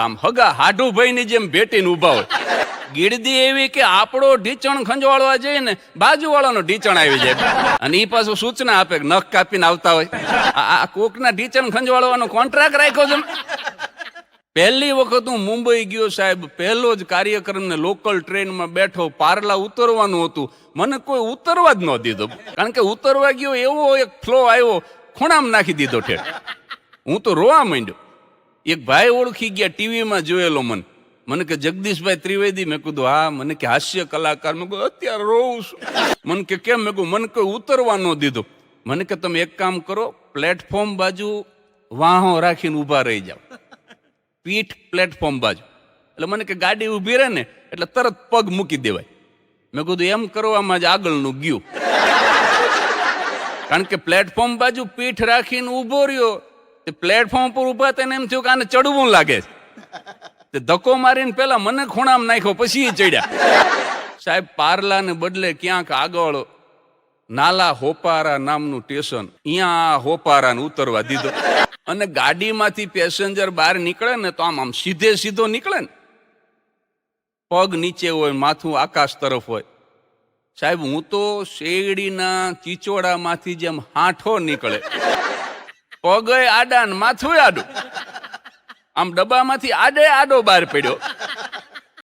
આમ હગા હાડુભાઈ ની જેમ ભેટીને ઉભા હોય. ગીરદી એવી કે આપણો ઢીચણ ખંજવાળવા જઈએ ને બાજુવાળાનો ઢીચણ આવી જાય અને ઈ પાછું સૂચના આપે કે નખ કાપીને આવતા હોય. આ કોકના ઢીચણ ખંજવાળવાનો કોન્ટ્રાક્ટ રાખ્યો છે. પહેલી વખત હું મુંબઈ ગયો સાહેબ, પહેલો જ કાર્યક્રમ ને લોકલ ટ્રેનમાં બેઠો, પાર્લા ઉતરવાનું હતું, મને કોઈ ઉતરવા જ ન દીધો. કારણ કે ઉતરવા ગયો એવો એક ફ્લો આવ્યો, ખૂણામાં નાખી દીધો ઠેઠ. હું તો રોવા માંડ્યો. એક ભાઈ ઓળખી ગયા, ટીવીમાં જોયેલો મને કે જગદીશભાઈ ત્રિવેદી. મેં કીધું હા. મને કે હાસ્ય કલાકાર. મેં કીધું અત્યારે રોઉં છું. મને કે કેમ? મેં કીધું મને કોઈ ઉતરવા ન દીધો. મને કે તમે એક કામ કરો, પ્લેટફોર્મ બાજુ વાહો રાખીને ઊભા રહી જાઓ, પીઠ પ્લેટફોર્મ બાજુ. એટલે મને કે ગાડી ઊભી રહે ને એટલે તરત પગ મૂકી દેવાય. મેં કીધું એમ કરવામાં જ આગળનું ગયું. કારણ કે પ્લેટફોર્મ બાજુ પીઠ રાખીને ઊભો રહ્યો, તે પ્લેટફોર્મ પર ઊભા તેને એમ થયું કે આને ચડવું લાગે છે. ધક્કો મારીને પેલા મને ખૂણામાં નાખ્યો, પછી ચડ્યા. સાહેબ, પાર્લાને બદલે ક્યાંક આગળ નાલા હોપારા નામનું સ્ટેશન, અહીંયા હોપારાને ઉતરવા દીધો. અને ગાડીમાંથી પેસેન્જર બહાર નીકળે ને તો આમ સીધો નીકળે ને, પગ નીચે હોય, માથું આકાશ તરફ હોય. સાહેબ, હું તો શેરડીના ચીચોડામાંથી જેમ હાંઠો નીકળે, પગ આડા ને માથું આડું, આમ ડબ્બામાંથી આડો બહાર પડ્યો.